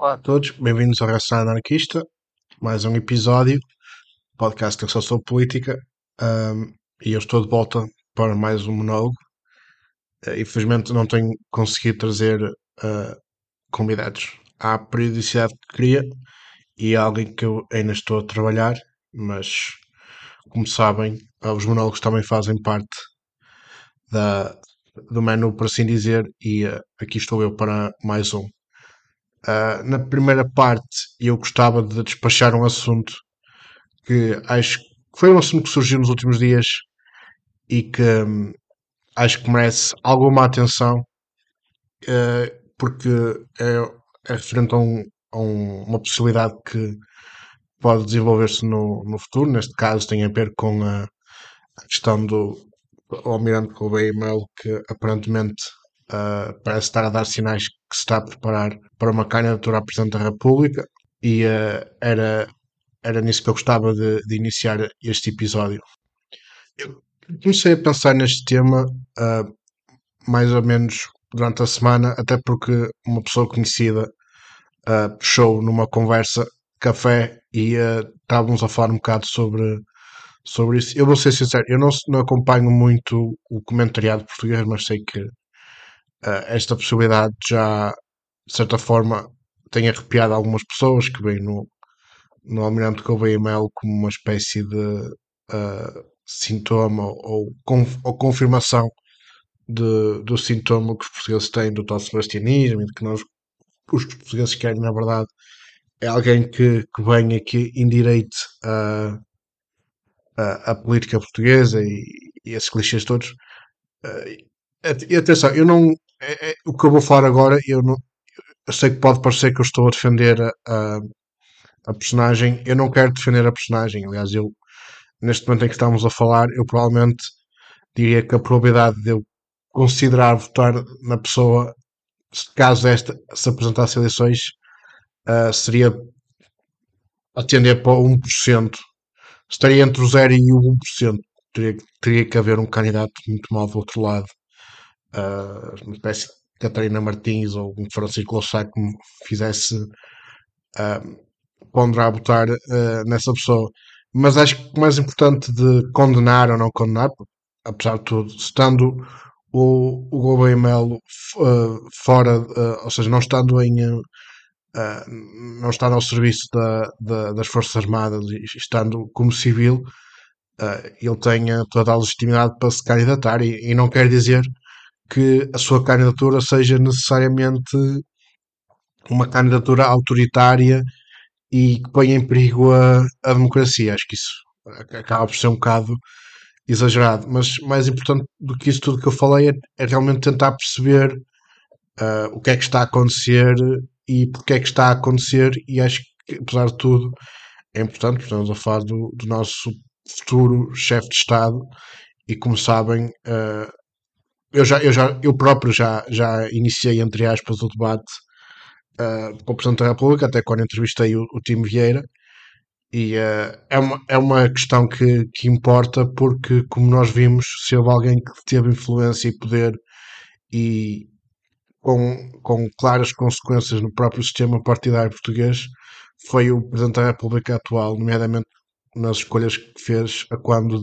Olá a todos, bem-vindos ao Reação Anarquista, mais um episódio, podcast que eu só sou política, e eu estou de volta para mais um monólogo. Infelizmente não tenho conseguido trazer convidados à periodicidade que queria e é alguém que eu ainda estou a trabalhar, mas como sabem, os monólogos também fazem parte da, do menu, por assim dizer, e aqui estou eu para mais um. Na primeira parte, eu gostava de despachar um assunto que acho que foi um assunto que surgiu nos últimos dias e que acho que merece alguma atenção, porque é referente uma possibilidade que pode desenvolver-se no futuro. Neste caso, tem a ver com a questão do Almirante Gouveia e Melo, que aparentemente parece estar a dar sinais que se está a preparar para uma candidatura à Presidente da República, e era nisso que eu gostava de iniciar este episódio. Eu comecei a pensar neste tema mais ou menos durante a semana, até porque uma pessoa conhecida puxou numa conversa de café e estávamos a falar um bocado sobre isso. Eu vou ser sincero, eu não acompanho muito o comentariado português, mas sei que esta possibilidade já, de certa forma, tem arrepiado algumas pessoas que veem no Almirante Gouveia e Melo como uma espécie de sintoma ou confirmação do sintoma que os portugueses têm do tal sebastianismo e de que os portugueses querem, na verdade, é alguém que venha, que endireite a política portuguesa e esses clichês todos. E atenção, eu não. O que eu vou falar agora, eu sei que pode parecer que eu estou a defender a personagem. Eu não quero defender a personagem. Aliás, neste momento em que estamos a falar, eu provavelmente diria que a probabilidade de eu considerar votar na pessoa, caso esta se apresentasse a eleições, seria a tender para 1%. Estaria entre o 0 e o 1%. Teria que haver um candidato muito mal do outro lado. Uma espécie de Catarina Martins ou um Francisco Louçã que me fizesse ponderar a votar nessa pessoa. Mas acho que o mais importante de condenar ou não condenar, apesar de tudo, estando o Gouveia e Melo fora, ou seja, não estando ao serviço das Forças Armadas e estando como civil, ele tenha toda a legitimidade para se candidatar e não quer dizer que a sua candidatura seja necessariamente uma candidatura autoritária e que ponha em perigo a democracia. Acho que isso acaba por ser um bocado exagerado, mas mais importante do que isso tudo que eu falei é realmente tentar perceber o que é que está a acontecer e porque é que está a acontecer, e acho que apesar de tudo é importante, porque estamos a falar do nosso futuro chefe de Estado e como sabem, eu próprio já iniciei entre aspas o debate com o Presidente da República, até quando entrevistei o Timo Vieira, e é uma questão que importa porque, como nós vimos, se houve alguém que teve influência e poder e com claras consequências no próprio sistema partidário português, foi o Presidente da República atual, nomeadamente nas escolhas que fez a quando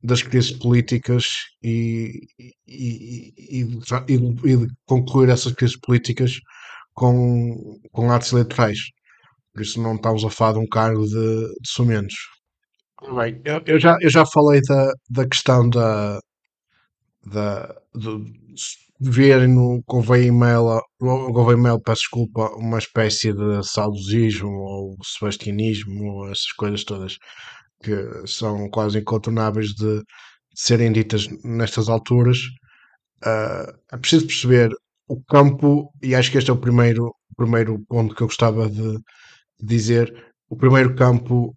das crises políticas e de concluir essas crises políticas com atos eleitorais. Por isso não estamos a falar de um cargo de sumenos. Bem, eu já falei da questão de verem no Gouveia e Melo, peço desculpa, uma espécie de saudosismo ou sebastianismo, ou essas coisas todas que são quase incontornáveis de serem ditas nestas alturas. É preciso perceber o campo, e acho que este é o primeiro ponto que eu gostava de dizer. O primeiro campo,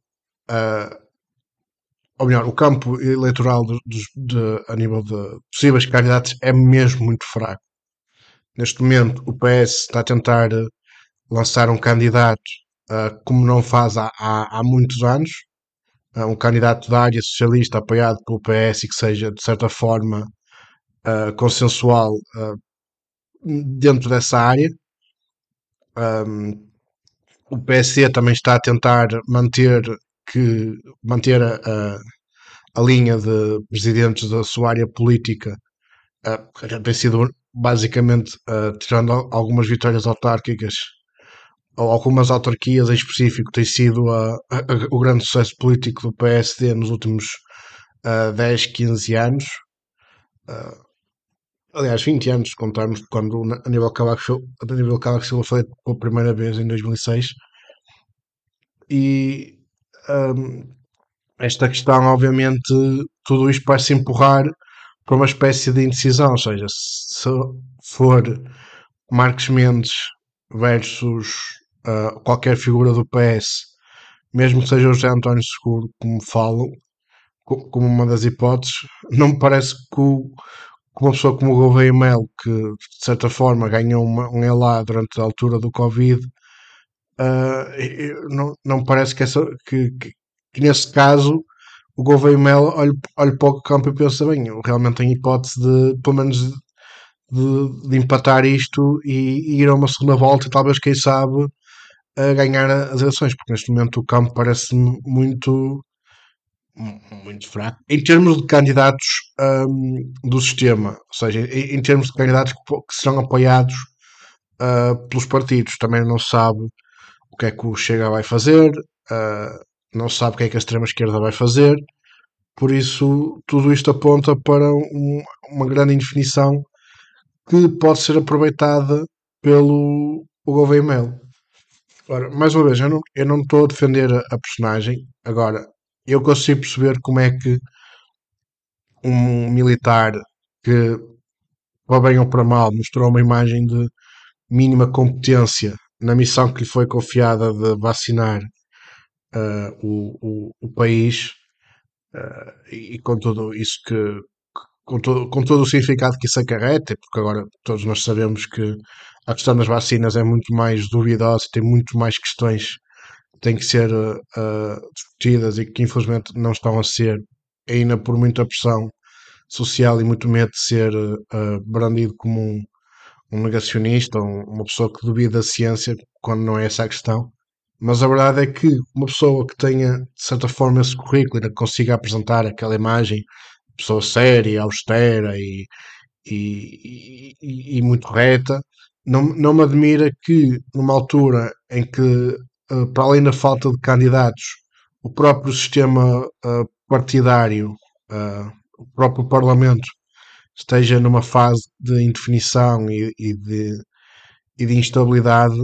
uh, ou melhor, o campo eleitoral a nível de possíveis candidatos é mesmo muito fraco. Neste momento, o PS está a tentar lançar um candidato como não faz há muitos anos, um candidato da área socialista apoiado pelo PS e que seja, de certa forma, consensual dentro dessa área. o PSD também está a tentar manter a linha de presidentes da sua área política, que tem sido basicamente, tirando algumas vitórias autárquicas, ou algumas autarquias em específico, tem sido o grande sucesso político do PSD nos últimos 10, 15 anos. Uh, Aliás, 20 anos, se contarmos quando Aníbal Cavaco Silva foi pela primeira vez em 2006. E hum, esta questão, obviamente, tudo isto vai se empurrar para uma espécie de indecisão, ou seja, se for Marcos Mendes versus qualquer figura do PS, mesmo que seja o José António Seguro, como falam, como uma das hipóteses, não me parece que uma pessoa como o Gouveia Melo, que de certa forma ganhou um elá durante a altura do Covid, não me parece que nesse caso o Gouveia Melo olhe para o campo e pensa bem, eu realmente tenho hipótese de, pelo menos, de empatar isto e ir a uma segunda volta e talvez, quem sabe, a ganhar as eleições, porque neste momento o campo parece-me muito fraco. Em termos de candidatos do sistema, ou seja, em termos de candidatos que serão apoiados pelos partidos, também não se sabe o que é que o Chega vai fazer, uh, não se sabe o que é que a extrema-esquerda vai fazer, por isso tudo isto aponta para uma grande indefinição que pode ser aproveitada pelo o Gouveia Melo. Ora, mais uma vez, eu não estou a defender a personagem. Agora, eu consigo perceber como é que um militar que, para bem ou para mal, mostrou uma imagem de mínima competência na missão que lhe foi confiada de vacinar o país, e com tudo isso com todo o significado que isso acarreta, porque agora todos nós sabemos que a questão das vacinas é muito mais duvidosa, tem muito mais questões que têm que ser discutidas e que infelizmente não estão a ser, ainda por muita pressão social e muito medo de ser brandido como um negacionista, uma pessoa que duvida da ciência, quando não é essa a questão. Mas a verdade é que uma pessoa que tenha, de certa forma, esse currículo e que consiga apresentar aquela imagem, pessoa séria, austera e muito reta, não me admira que, numa altura em que, para além da falta de candidatos, o próprio sistema partidário, o próprio Parlamento, esteja numa fase de indefinição e de instabilidade,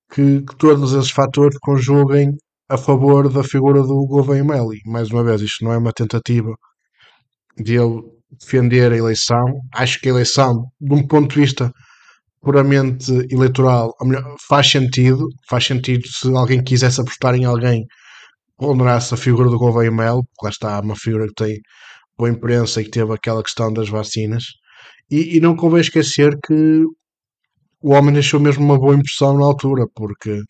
que todos esses fatores conjuguem a favor da figura do Gouveia Melo. E, mais uma vez, isto não é uma tentativa de ele defender a eleição. Acho que a eleição, de um ponto de vista puramente eleitoral, faz sentido se alguém quisesse apostar em alguém, ponderasse a figura do Gouveia Melo, porque lá está uma figura que tem boa imprensa e que teve aquela questão das vacinas. E não convém esquecer que o homem deixou mesmo uma boa impressão na altura, porque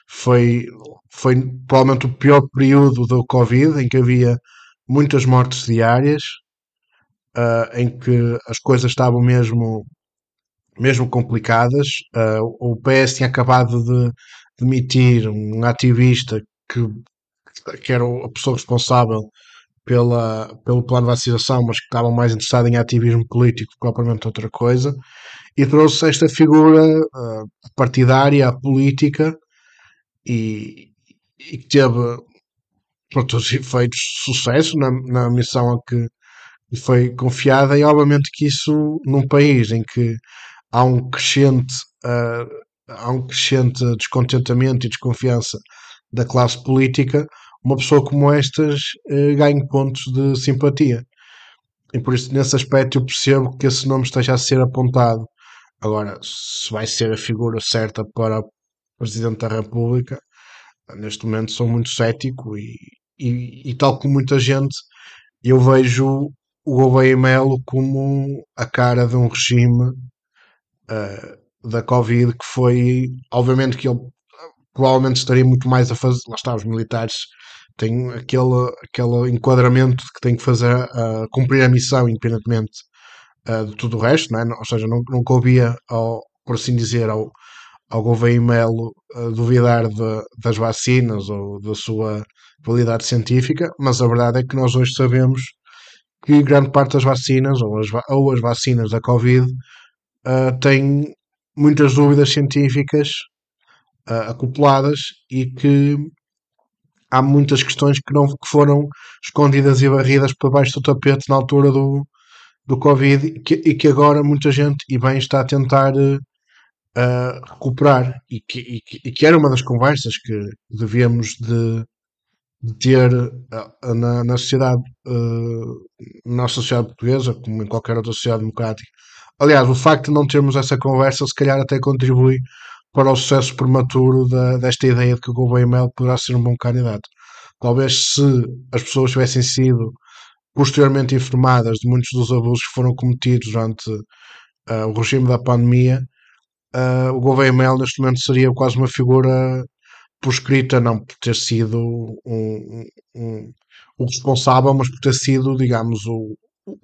foi, foi provavelmente o pior período do Covid, em que havia muitas mortes diárias, em que as coisas estavam mesmo complicadas. O PS tinha acabado de demitir um ativista que era a pessoa responsável pelo plano de vacinação, mas que estava mais interessado em ativismo político que propriamente outra coisa, e trouxe esta figura partidária, política, e que teve, para todos os efeitos, sucesso na missão a que lhe foi confiada, e obviamente que isso, num país em que há um crescente, uh, há um crescente descontentamento e desconfiança da classe política, uma pessoa como estas ganha pontos de simpatia. E por isso, nesse aspecto, eu percebo que esse nome esteja a ser apontado. Agora, se vai ser a figura certa para o Presidente da República, neste momento sou muito cético e tal como muita gente, eu vejo o Gouveia Melo como a cara de um regime da Covid que foi, obviamente que ele provavelmente estaria muito mais a fazer, lá está, os militares têm aquele enquadramento de que têm que fazer, cumprir a missão independentemente de tudo o resto, não é? Ou seja, não cabia, por assim dizer, ao Gouveia e Melo duvidar das vacinas ou da sua validade científica, mas a verdade é que nós hoje sabemos que grande parte das vacinas ou as vacinas da Covid têm muitas dúvidas científicas acopladas e que há muitas questões que foram escondidas e varridas para baixo do tapete na altura do Covid e que agora muita gente e bem está a tentar recuperar e que era uma das conversas que devíamos de ter na sociedade, na nossa sociedade portuguesa, como em qualquer outra sociedade democrática. Aliás, o facto de não termos essa conversa, se calhar até contribui para o sucesso prematuro desta ideia de que o Gouveia Mel poderá ser um bom candidato. Talvez se as pessoas tivessem sido posteriormente informadas de muitos dos abusos que foram cometidos durante o regime da pandemia, o Gouveia Mel neste momento seria quase uma figura por escrita, não por ter sido um, o responsável, mas por ter sido, digamos, o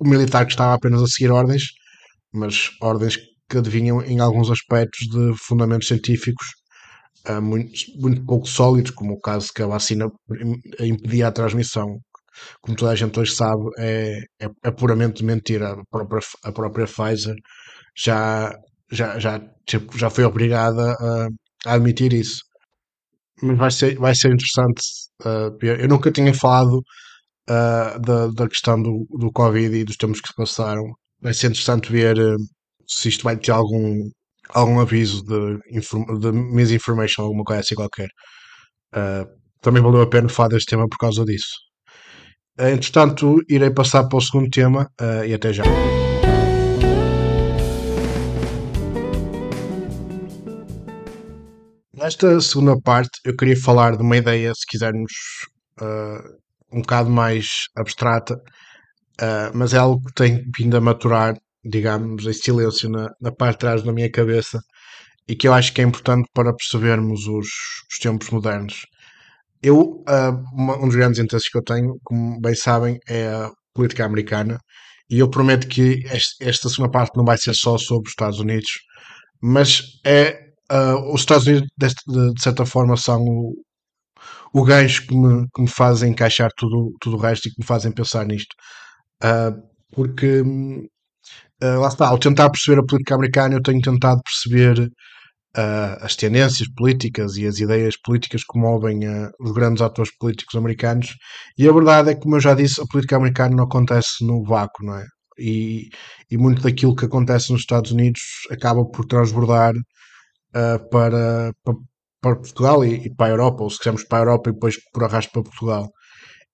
militar que estava apenas a seguir ordens, mas ordens que adivinham em alguns aspectos de fundamentos científicos muito, muito pouco sólidos, como o caso que a vacina impedia a transmissão. Como toda a gente hoje sabe, é puramente mentira. A própria Pfizer já, já foi obrigada a admitir isso. Mas vai ser interessante. Eu nunca tinha falado da questão do Covid e dos tempos que se passaram. Vai ser interessante ver se isto vai ter algum aviso de misinformation, alguma coisa assim qualquer. Uh, Também valeu a pena falar deste tema por causa disso. Entretanto, irei passar para o segundo tema e até já. Nesta segunda parte, eu queria falar de uma ideia, se quisermos, um bocado mais abstrata, mas é algo que tem vindo a maturar, digamos, em silêncio na parte de trás da minha cabeça e que eu acho que é importante para percebermos os tempos modernos. Um dos grandes interesses que eu tenho, como bem sabem, é a política americana e eu prometo que esta segunda parte não vai ser só sobre os Estados Unidos, mas os Estados Unidos, de certa forma, são o gancho que me fazem encaixar tudo o resto e que me fazem pensar nisto. Uh, Porque lá está, ao tentar perceber a política americana, eu tenho tentado perceber as tendências políticas e as ideias políticas que movem os grandes atores políticos americanos. E a verdade é que, como eu já disse, a política americana não acontece no vácuo, não é? E muito daquilo que acontece nos Estados Unidos acaba por transbordar para, para Portugal e para a Europa, ou se quisermos para a Europa e depois por arrasto para Portugal.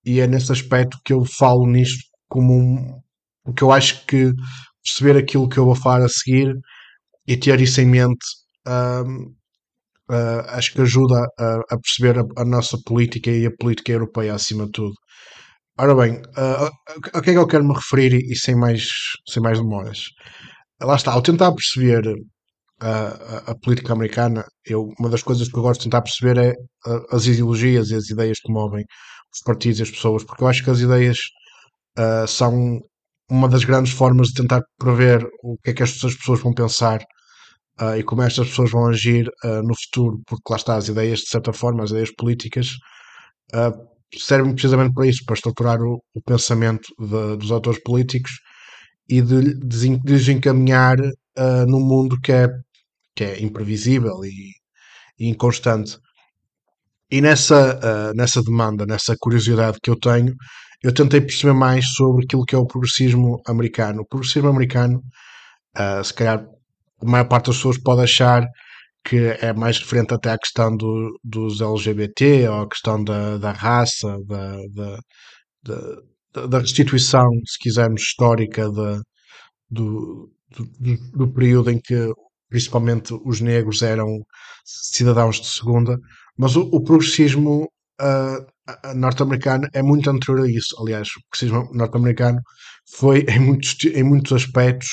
E é nesse aspecto que eu falo nisto como porque eu acho que perceber aquilo que eu vou falar a seguir e ter isso em mente um, acho que ajuda a perceber a nossa política e a política europeia acima de tudo. Ora bem, a que é que eu quero me referir e sem mais demoras? Lá está, ao tentar perceber a política americana, uma das coisas que eu gosto de tentar perceber é as ideologias e as ideias que movem os partidos e as pessoas, porque eu acho que as ideias são uma das grandes formas de tentar prever o que é que as pessoas vão pensar e como estas pessoas vão agir no futuro, porque lá está, as ideias, de certa forma, as ideias políticas uh, servem precisamente para isso, para estruturar o pensamento dos autores políticos e de os encaminhar num mundo que é imprevisível e inconstante. E nessa demanda, nessa curiosidade que eu tenho, eu tentei perceber mais sobre aquilo que é o progressismo americano. O progressismo americano, se calhar a maior parte das pessoas pode achar que é mais referente até à questão dos LGBT ou à questão da raça, da restituição, se quisermos, histórica do período em que principalmente os negros eram cidadãos de segunda, mas o progressismo norte-americano é muito anterior a isso. Aliás, o progressismo norte-americano foi em muitos aspectos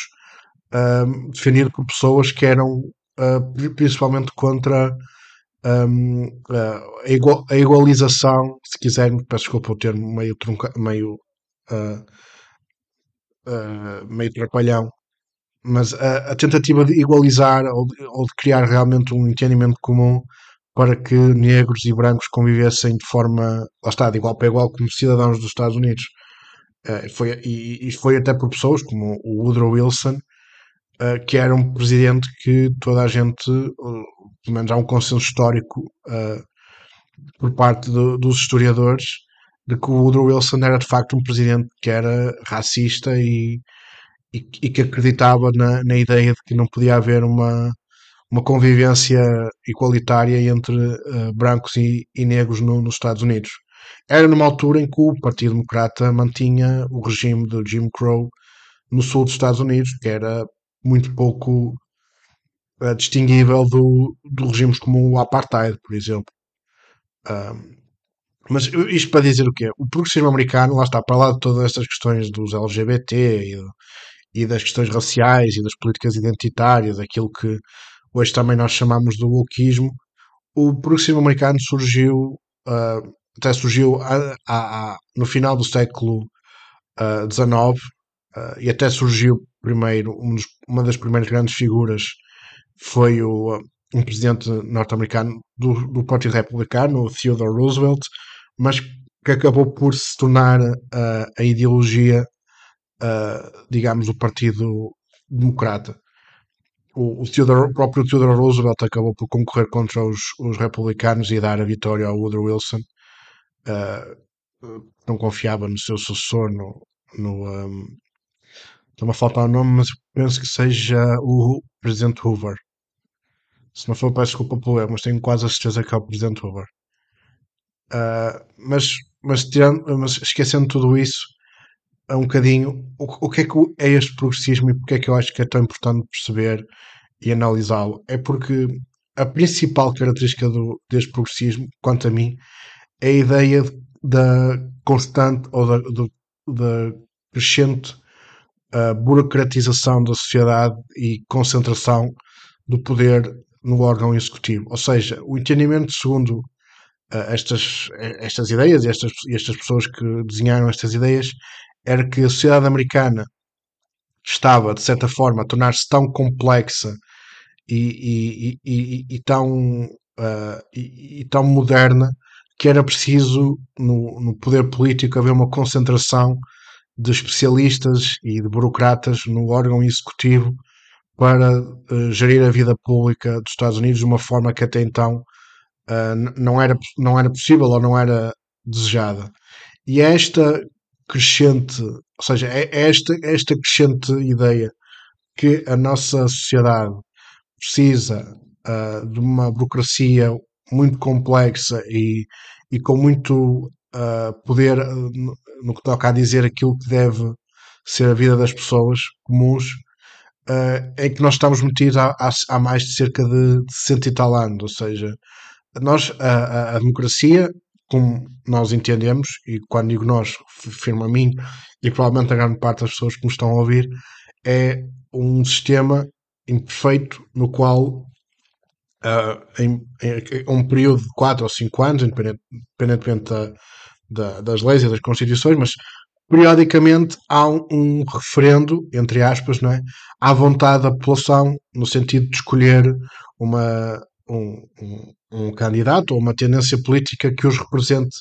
defendido por pessoas que eram principalmente contra a igualização, se quisermos, peço desculpa o termo meio, uh, meio trapalhão, mas a tentativa de igualizar ou de criar realmente um entendimento comum para que negros e brancos convivessem de forma, lá está, de igual para igual como cidadãos dos Estados Unidos. E foi até por pessoas como o Woodrow Wilson, que era um presidente que toda a gente, pelo menos há um consenso histórico por parte dos historiadores, de que o Woodrow Wilson era de facto um presidente que era racista e que acreditava na ideia de que não podia haver uma convivência igualitária entre brancos e negros nos Estados Unidos. Era numa altura em que o Partido Democrata mantinha o regime do Jim Crow no sul dos Estados Unidos, que era muito pouco distinguível do regimes como o Apartheid, por exemplo. Mas isto para dizer o quê? O progressismo americano, lá está, para lá de todas estas questões dos LGBT e das questões raciais e das políticas identitárias, aquilo que hoje também nós chamamos de wokeismo, o progressismo americano surgiu, uh, até surgiu no final do século XIX, e até surgiu primeiro, uma das primeiras grandes figuras foi um presidente norte-americano do Partido Republicano, o Theodore Roosevelt, mas que acabou por se tornar a ideologia, digamos, do Partido Democrata. O próprio Theodore Roosevelt acabou por concorrer contra os republicanos e dar a vitória ao Woodrow Wilson. Não confiava no seu sucessor, está-me a faltar o nome, mas penso que seja o Presidente Hoover. Se não for, peço desculpa pelo erro, mas tenho quase a certeza que é o Presidente Hoover. Ah, mas esquecendo tudo isso, é um bocadinho o que é este progressismo e porque é que eu acho que é tão importante perceber e analisá-lo. É porque a principal característica deste progressismo, quanto a mim, é a ideia da constante ou da crescente burocratização da sociedade e concentração do poder no órgão executivo. Ou seja, o entendimento segundo estas ideias e estas pessoas que desenharam estas ideias era que a sociedade americana estava, de certa forma, a tornar-se tão complexa e tão, tão moderna que era preciso, no poder político, haver uma concentração de especialistas e de burocratas no órgão executivo para gerir a vida pública dos Estados Unidos de uma forma que até então não era possível ou não era desejada. E é esta crescente, ou seja, é esta crescente ideia que a nossa sociedade precisa de uma burocracia muito complexa e com muito poder no que toca a dizer aquilo que deve ser a vida das pessoas comuns, em que nós estamos metidos há mais de cerca de 60 e tal anos. Ou seja, a democracia, como nós entendemos, e quando digo nós, firmo a mim e provavelmente a grande parte das pessoas que me estão a ouvir, é um sistema imperfeito no qual em um período de 4 ou 5 anos, independentemente das leis e das constituições, mas periodicamente há um referendo, entre aspas, não é? À vontade da população, no sentido de escolher um candidato ou uma tendência política que os represente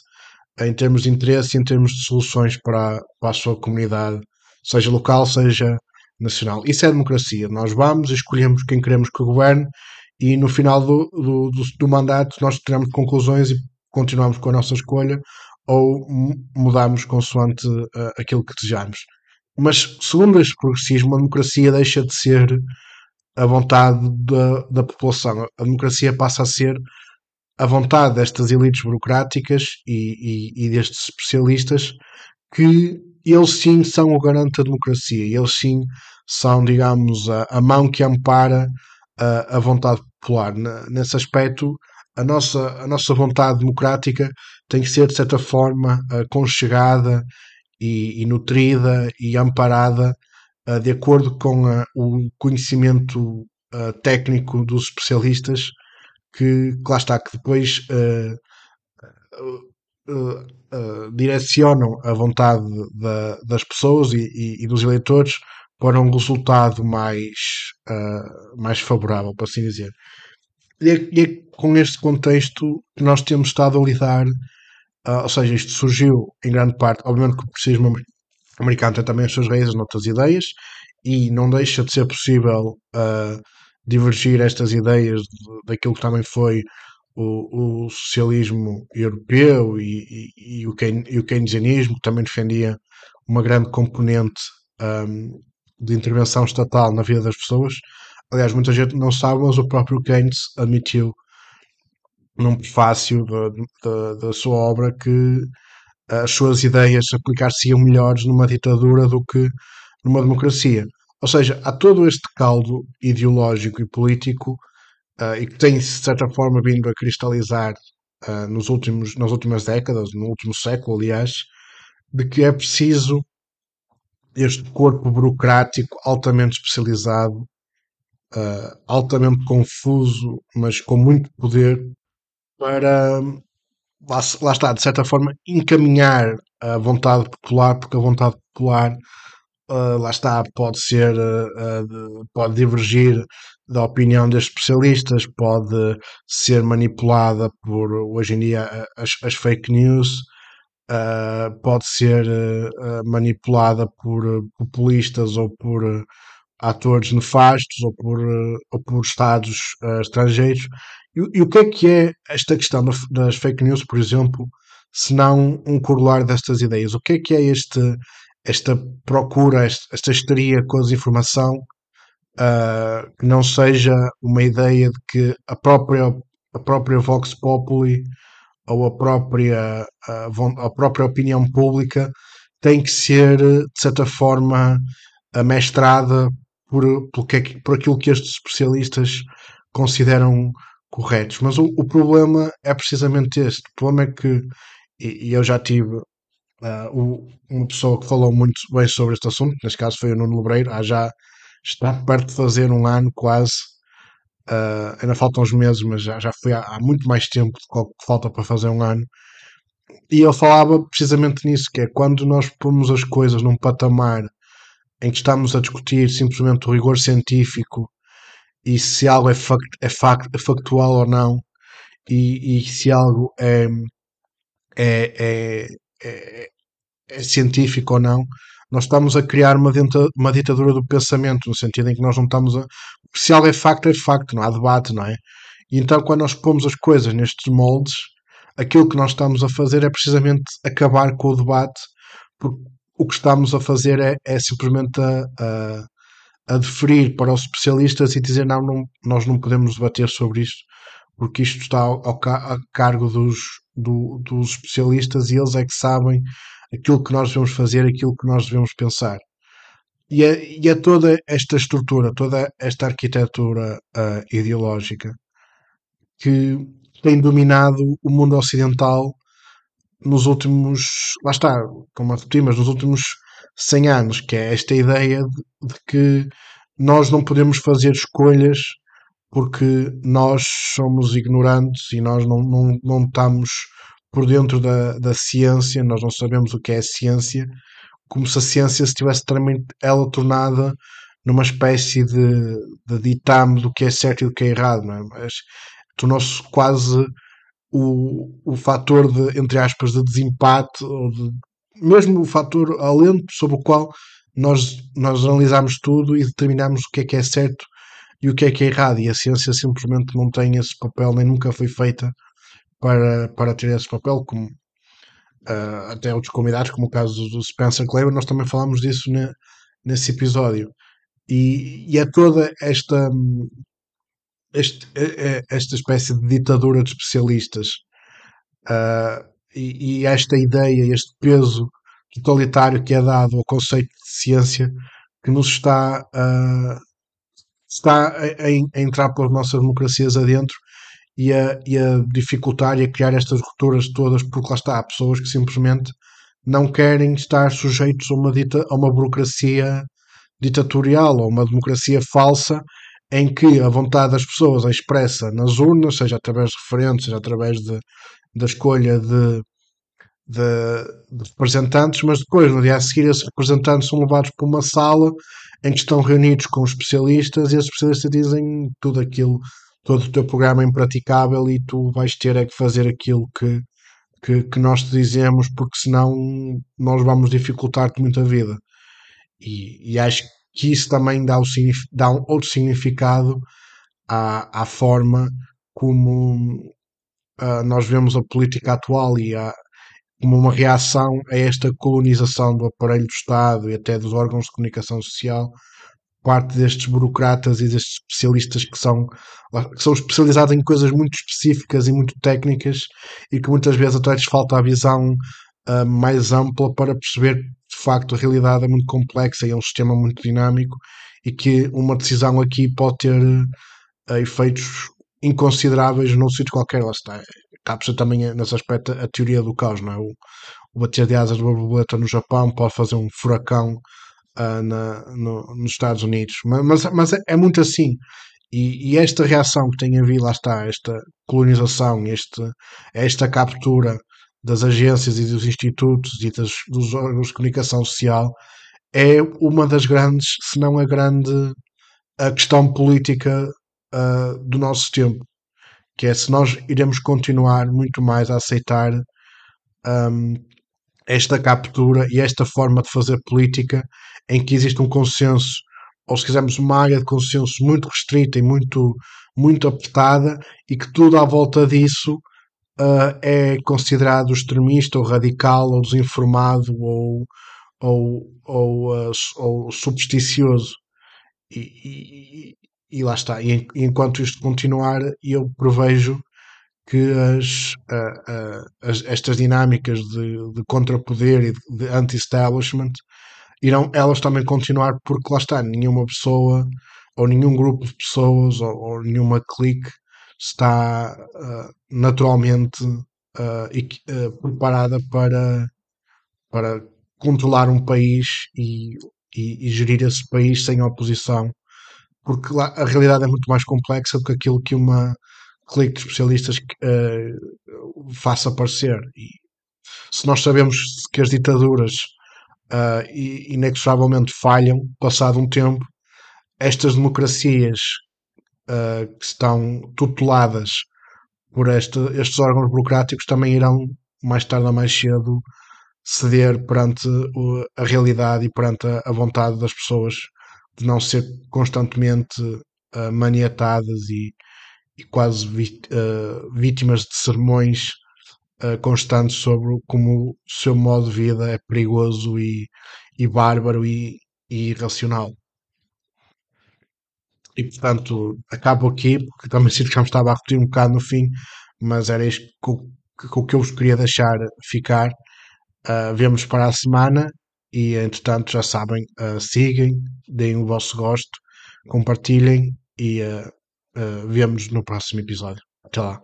em termos de interesse e em termos de soluções para a sua comunidade, seja local, seja nacional. Isso é democracia. Nós vamos, escolhemos quem queremos que governe e no final do mandato nós tiramos conclusões e continuamos com a nossa escolha ou mudamos consoante aquilo que desejamos. Mas, segundo este progressismo, a democracia deixa de ser a vontade da população. A democracia passa a ser a vontade destas elites burocráticas e destes especialistas que eles sim são o garante da democracia. Eles sim são, digamos, a mão que ampara a vontade popular. Nesse aspecto, a nossa vontade democrática tem que ser, de certa forma, aconchegada e nutrida e amparada de acordo com o conhecimento técnico dos especialistas que lá está, que depois direcionam a vontade das pessoas e dos eleitores para um resultado mais favorável, por assim dizer. E é com este contexto que nós temos estado a lidar, ou seja, isto surgiu em grande parte, obviamente que o progressismo americano tem também as suas raízes noutras ideias, e não deixa de ser possível divergir estas ideias daquilo que também foi o socialismo europeu e o keynesianismo, que também defendia uma grande componente de intervenção estatal na vida das pessoas. Aliás, muita gente não sabe, mas o próprio Keynes admitiu num prefácio da sua obra que as suas ideias aplicar-se-iam melhores numa ditadura do que numa democracia. Ou seja, há todo este caldo ideológico e político e que tem, de certa forma, vindo a cristalizar nas últimas décadas, no último século, aliás, de que é preciso este corpo burocrático altamente especializado, altamente confuso, mas com muito poder, para, lá está, de certa forma, encaminhar a vontade popular, porque a vontade popular lá está, pode divergir da opinião dos especialistas, pode ser manipulada por, hoje em dia, as fake news, pode ser manipulada por populistas ou por atores nefastos ou por estados estrangeiros. E o que é esta questão das fake news, por exemplo, se não um corolário destas ideias? O que é esta procura, esta histeria com a desinformação, que não seja uma ideia de que a própria Vox Populi ou a própria opinião pública tem que ser, de certa forma, amestrada por aquilo que estes especialistas consideram corretos. Mas o problema é precisamente este. O problema é que, e eu já tive uma pessoa que falou muito bem sobre este assunto, neste caso foi o Nuno Lebreiro, já está perto de fazer um ano quase, ainda faltam uns meses, mas já foi há muito mais tempo do que falta para fazer um ano. E ele falava precisamente nisso, que é quando nós pomos as coisas num patamar em que estamos a discutir simplesmente o rigor científico e se algo é factual ou não, e se algo é, é, é, é científico ou não, nós estamos a criar uma ditadura do pensamento, no sentido em que nós não estamos a. Se algo é facto, não há debate, não é? E então, quando nós pomos as coisas nestes moldes, aquilo que nós estamos a fazer é precisamente acabar com o debate, porque o que estamos a fazer é simplesmente a deferir para os especialistas e dizer não, nós não podemos debater sobre isto, porque isto está a cargo dos especialistas e eles é que sabem aquilo que nós devemos fazer, aquilo que nós devemos pensar. E é toda esta estrutura, toda esta arquitetura ideológica que tem dominado o mundo ocidental nos últimos, lá está, como a repetir, mas nos últimos 100 anos, que é esta ideia de que nós não podemos fazer escolhas porque nós somos ignorantes e nós não estamos por dentro da ciência, nós não sabemos o que é a ciência, como se a ciência se tivesse também ela tornada numa espécie de ditame do que é certo e do que é errado, não é? Mas tornou-se quase o fator de, entre aspas, de desempate, ou mesmo o fator alento sobre o qual nós analisamos tudo e determinamos o que é certo e o que é errado. E a ciência simplesmente não tem esse papel, nem nunca foi feita para ter esse papel, como até outros convidados, como o caso do Spencer Kleber, nós também falámos disso nesse episódio. E é toda esta espécie de ditadura de especialistas uh, e esta ideia, este peso totalitário que é dado ao conceito de ciência que nos está a entrar pelas nossas democracias adentro e a dificultar e a criar estas rupturas todas, porque lá está, há pessoas que simplesmente não querem estar sujeitos a uma burocracia ditatorial ou uma democracia falsa em que a vontade das pessoas é expressa nas urnas, seja através de referentes, seja através da escolha de representantes, mas depois, no dia a seguir, esses representantes são levados para uma sala em que estão reunidos com os especialistas e os especialistas dizem tudo aquilo, todo o teu programa é impraticável e tu vais ter é que fazer aquilo que nós te dizemos, porque senão nós vamos dificultar-te muito a vida. E acho que isso também dá um outro significado à forma como nós vemos a política atual como uma reação a esta colonização do aparelho do Estado e até dos órgãos de comunicação social, parte destes burocratas e destes especialistas que são especializados em coisas muito específicas e muito técnicas e que muitas vezes até lhes falta a visão mais ampla para perceber que de facto a realidade é muito complexa e é um sistema muito dinâmico e que uma decisão aqui pode ter efeitos inconsideráveis num sítio qualquer, lá está. Está por ser também nesse aspecto a teoria do caos, não é? O bater de asas de uma borboleta no Japão pode fazer um furacão nos Estados Unidos. Mas é muito assim. E esta reação que tem havido, lá está, esta colonização, esta captura das agências e dos institutos e dos órgãos de comunicação social é uma das grandes, se não a grande, a questão política do nosso tempo. Que é se nós iremos continuar muito mais a aceitar um, esta captura e esta forma de fazer política em que existe um consenso, ou se quisermos, uma área de consenso muito restrita e muito apertada, e que tudo à volta disso é considerado extremista ou radical ou desinformado ou supersticioso. E, e lá está. E enquanto isto continuar, eu prevejo que estas dinâmicas de contrapoder e de anti-establishment irão elas também continuar porque lá está, nenhuma pessoa ou nenhum grupo de pessoas ou nenhuma clique está naturalmente preparada para controlar um país e gerir esse país sem oposição, porque lá a realidade é muito mais complexa do que aquilo que uma clique de especialistas faça parecer. E se nós sabemos que as ditaduras inexoravelmente falham, passado um tempo, estas democracias que estão tuteladas por estes órgãos burocráticos também irão, mais tarde ou mais cedo, ceder perante a realidade e perante a vontade das pessoas de não ser constantemente maniatadas e quase vítimas de sermões constantes sobre como o seu modo de vida é perigoso e bárbaro e irracional. E portanto, acabo aqui, porque também sinto que já me estava a repetir um bocado no fim, mas era isto que eu vos queria deixar ficar. Vemos para a semana e, entretanto, já sabem, sigam, deem o vosso gosto, compartilhem e vemos no próximo episódio. Até lá.